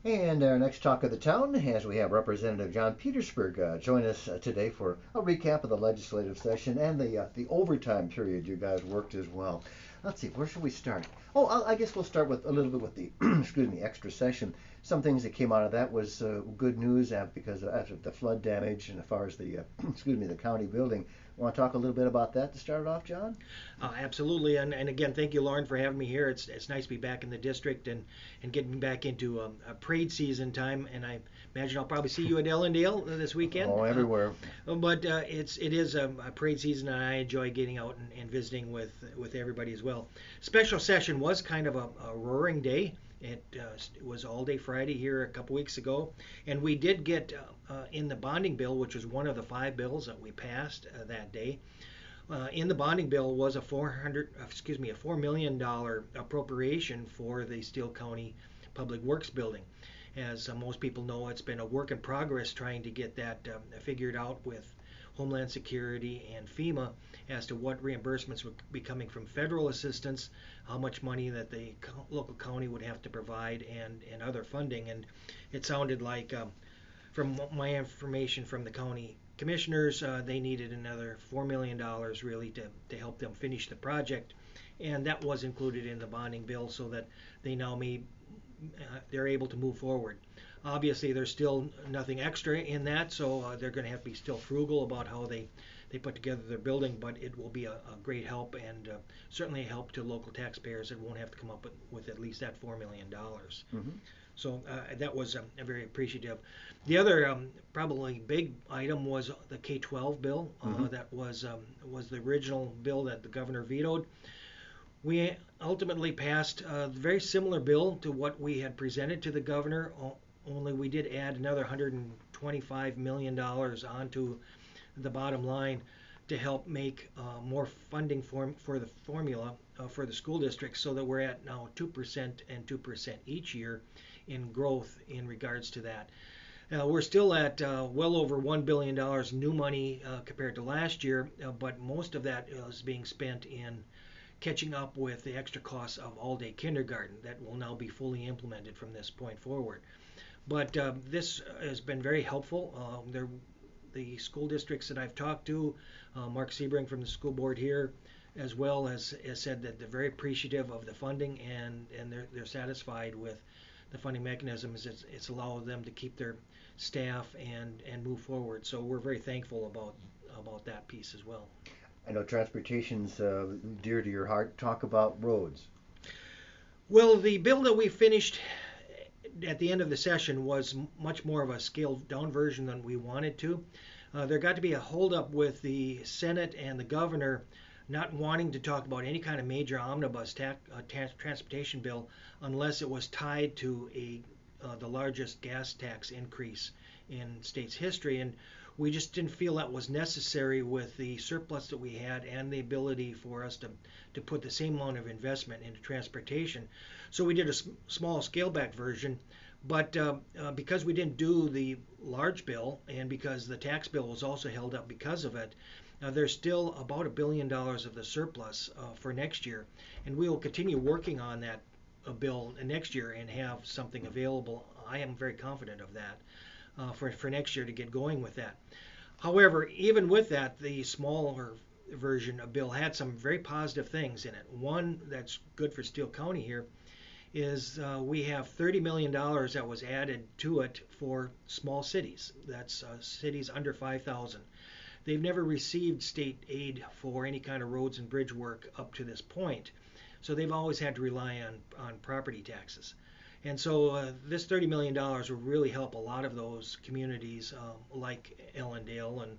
And our next talk of the town, as we have Representative John Petersburg join us today for a recap of the legislative session and the overtime period you guys worked as well. Let's see, where should we start? Oh, I guess we'll start with a little bit with the excuse me, extra session. Some things that came out of that was good news because after the flood damage and as far as the excuse me, the county building. Want to talk a little bit about that to start it off, John? Absolutely, and again, thank you, Lauren, for having me here. It's nice to be back in the district and getting back into a parade season time. And I imagine I'll probably see you at Ellendale this weekend. Oh, everywhere. But it is a parade season, and I enjoy getting out and visiting with everybody as well. Special session was kind of a roaring day. It was all day Friday here a couple weeks ago, and we did get in the bonding bill, which was one of the 5 bills that we passed that day. In the bonding bill was a $4 million appropriation for the Steele County Public Works building. As most people know, it's been a work in progress trying to get that figured out with Homeland Security and FEMA as to what reimbursements would be coming from federal assistance, how much money that the local county would have to provide, and other funding. And it sounded like, from my information from the county commissioners, they needed another $4 million really to help them finish the project. And that was included in the bonding bill so that they now they're able to move forward. Obviously, there's still nothing extra in that, so they're going to have to be still frugal about how they put together their building, but it will be a great help and certainly a help to local taxpayers that won't have to come up with at least that $4 million. Mm-hmm. So that was very appreciative. The other probably big item was the K-12 bill. That was the original bill that the governor vetoed. We ultimately passed a very similar bill to what we had presented to the governor, only we did add another $125 million onto the bottom line to help make more funding for the formula for the school districts, so that we're at now 2% and 2% each year in growth in regards to that. We're still at well over $1 billion new money compared to last year, but most of that is being spent in catching up with the extra costs of all-day kindergarten that will now be fully implemented from this point forward. But this has been very helpful. The school districts that I've talked to, Mark Sebring from the school board here, as well has said that they're very appreciative of the funding and they're satisfied with the funding mechanisms. It's allowed them to keep their staff and move forward. So we're very thankful about that piece as well. I know transportation's dear to your heart. Talk about roads. Well, the bill that we finished at the end of the session was much more of a scaled down version than we wanted to. There got to be a holdup with the Senate and the governor not wanting to talk about any kind of major omnibus transportation bill unless it was tied to the largest gas tax increase in state's history. And we just didn't feel that was necessary with the surplus that we had and the ability for us to put the same amount of investment into transportation. So we did a small scale back version, but because we didn't do the large bill and because the tax bill was also held up because of it, there's still about $1 billion of the surplus for next year, and we will continue working on that bill next year and have something available. I am very confident of that. For next year to get going with that. However, even with that, the smaller version of bill had some very positive things in it. One that's good for Steele County here is we have $30 million that was added to it for small cities. That's cities under 5,000. They've never received state aid for any kind of roads and bridge work up to this point, so they've always had to rely on property taxes. And so this $30 million will really help a lot of those communities like Ellendale and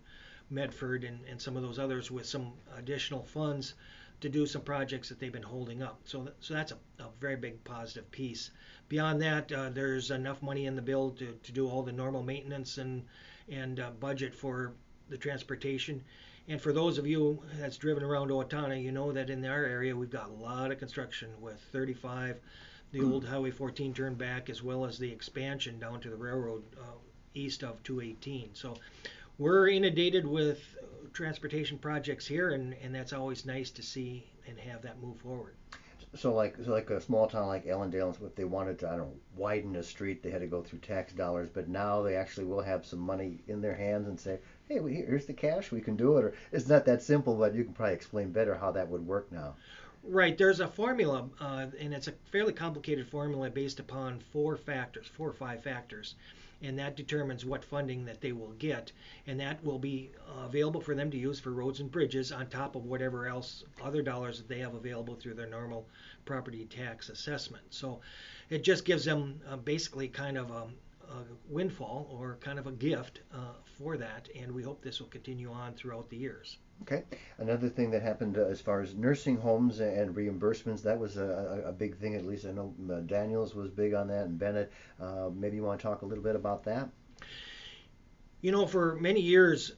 Medford and some of those others with some additional funds to do some projects that they've been holding up. So that's a very big positive piece. Beyond that, there's enough money in the bill to do all the normal maintenance and budget for the transportation. And for those of you that's driven around Owatonna, you know that in our area we've got a lot of construction with 35, the old Highway 14 turn back, as well as the expansion down to the railroad east of 218. So we're inundated with transportation projects here, and that's always nice to see and have that move forward. So like a small town like Ellendale, if they wanted to, I don't know, widen a street, they had to go through tax dollars. But now they actually will have some money in their hands and say, "Hey, here's the cash. We can do it." Or it's not that simple, but you can probably explain better how that would work now. Right, there's a formula, and it's a fairly complicated formula based upon four or five factors, and that determines what funding that they will get, and that will be available for them to use for roads and bridges on top of whatever else other dollars that they have available through their normal property tax assessment. So it just gives them basically kind of a windfall or kind of a gift for that, and we hope this will continue on throughout the years. Okay. Another thing that happened as far as nursing homes and reimbursements, that was a big thing. At least I know Daniels was big on that, and Bennett. Maybe you want to talk a little bit about that. You know, for many years,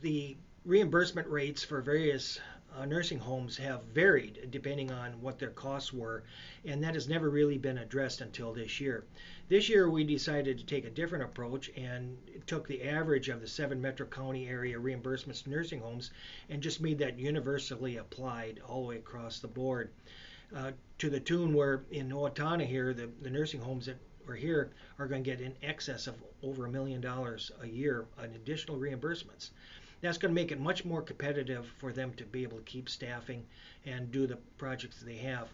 the reimbursement rates for various nursing homes have varied depending on what their costs were, and that has never really been addressed until this year. This year, we decided to take a different approach and took the average of the 7 metro county area reimbursements to nursing homes and just made that universally applied all the way across the board. To the tune where in Owatonna here, the nursing homes that are here are going to get in excess of over $1 million a year in additional reimbursements. That's going to make it much more competitive for them to be able to keep staffing and do the projects that they have.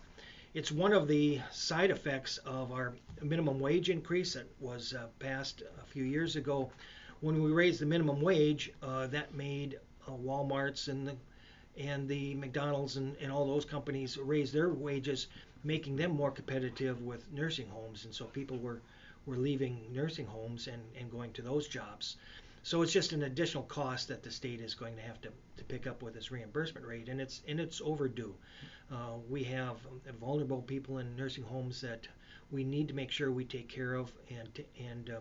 It's one of the side effects of our minimum wage increase that was passed a few years ago. When we raised the minimum wage, that made Walmart's and the McDonald's and all those companies raise their wages, making them more competitive with nursing homes. And so people were leaving nursing homes and going to those jobs. So it's just an additional cost that the state is going to have to pick up with this reimbursement rate, and it's overdue. We have vulnerable people in nursing homes that we need to make sure we take care of and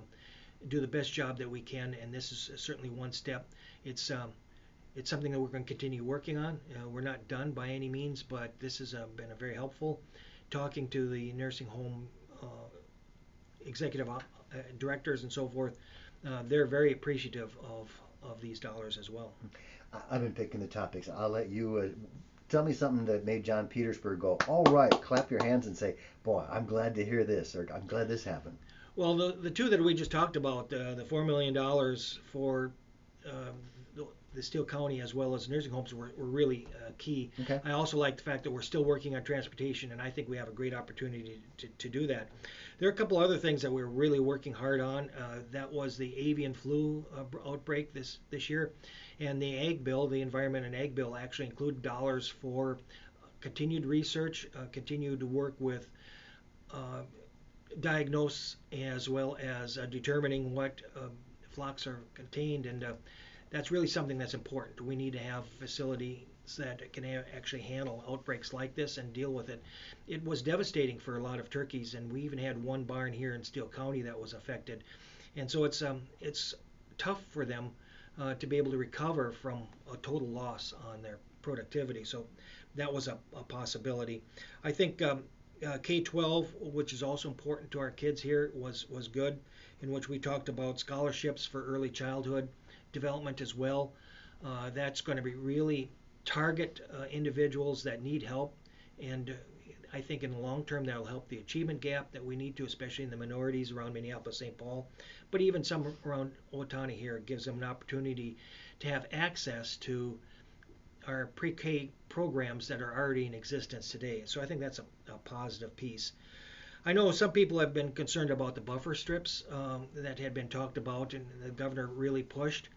do the best job that we can. And this is certainly one step. It's something that we're going to continue working on. We're not done by any means, but this has been a very helpful. Talking to the nursing home executive directors and so forth, they're very appreciative of these dollars as well. I've been picking the topics. I'll let you tell me something that made John Petersburg go, all right, clap your hands and say, boy, I'm glad to hear this, or I'm glad this happened. Well, the two that we just talked about, the $4 million for the Steele County as well as nursing homes were really key. Okay. I also like the fact that we're still working on transportation, and I think we have a great opportunity to do that. There are a couple other things that we're really working hard on. That was the avian flu outbreak this year, and the Ag Bill, the Environment and Ag Bill, actually include dollars for continued research, continued work with diagnose as well as determining what flocks are contained, and that's really something that's important. We need to have facilities that can actually handle outbreaks like this and deal with it. It was devastating for a lot of turkeys, and we even had one barn here in Steele County that was affected. And so it's tough for them to be able to recover from a total loss on their productivity. So that was a possibility. I think K-12, which is also important to our kids here, was good, in which we talked about scholarships for early childhood development as well. That's going to be really target individuals that need help, and I think in the long term that'll help the achievement gap that we need to, especially in the minorities around Minneapolis, St. Paul, but even some around Owatonna here. It gives them an opportunity to have access to our pre-K programs that are already in existence today. So I think that's a positive piece. I know some people have been concerned about the buffer strips that had been talked about and the governor really pushed.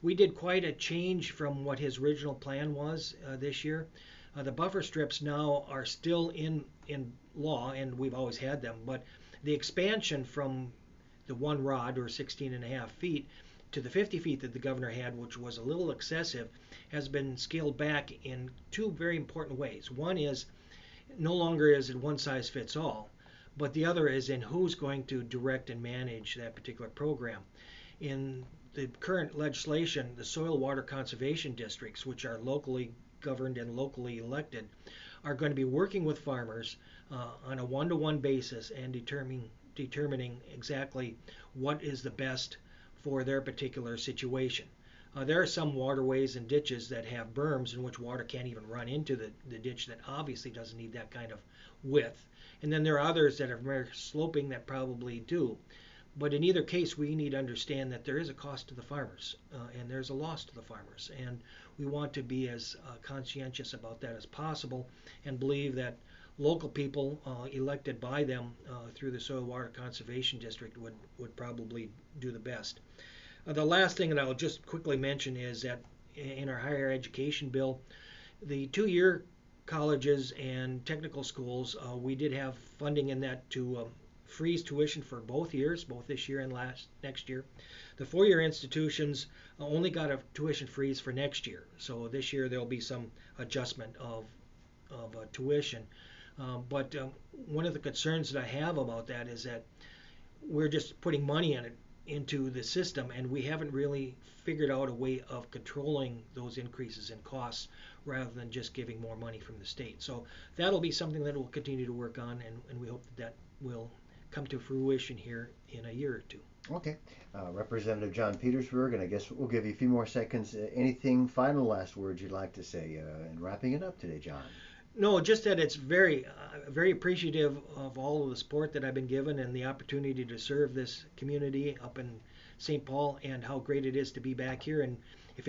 We did quite a change from what his original plan was this year. The buffer strips now are still in law, and we've always had them, but the expansion from the 1 rod or 16.5 feet to the 50 feet that the governor had, which was a little excessive, has been scaled back in two very important ways. One is no longer is it one size fits all, but the other is in who's going to direct and manage that particular program. In the current legislation, the soil water conservation districts, which are locally governed and locally elected, are going to be working with farmers on a one-to-one basis and determining exactly what is the best for their particular situation. There are some waterways and ditches that have berms in which water can't even run into the ditch that obviously doesn't need that kind of width. And then there are others that are very sloping that probably do. But in either case, we need to understand that there is a cost to the farmers and there's a loss to the farmers. And we want to be as conscientious about that as possible and believe that local people elected by them through the Soil Water Conservation District would probably do the best. The last thing that I'll just quickly mention is that in our higher education bill, the 2-year colleges and technical schools, we did have funding in that to freeze tuition for both years, both this year and next year. The 4-year institutions only got a tuition freeze for next year. So this year there'll be some adjustment of tuition. But one of the concerns that I have about that is that we're just putting money into the system, and we haven't really figured out a way of controlling those increases in costs rather than just giving more money from the state. So that'll be something that we'll continue to work on, and we hope that will come to fruition here in a year or two. Okay. Representative John Petersburg, and I guess we'll give you a few more seconds. Anything final last words you'd like to say in wrapping it up today, John? No, just that it's very appreciative of all of the support that I've been given and the opportunity to serve this community up in St. Paul, and how great it is to be back here. And if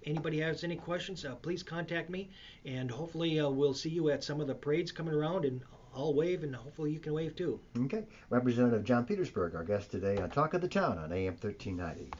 anybody has any questions, please contact me, and hopefully we'll see you at some of the parades coming around, and I'll wave, and hopefully you can wave too. Okay. Representative John Petersburg, our guest today on Talk of the Town on AM 1390.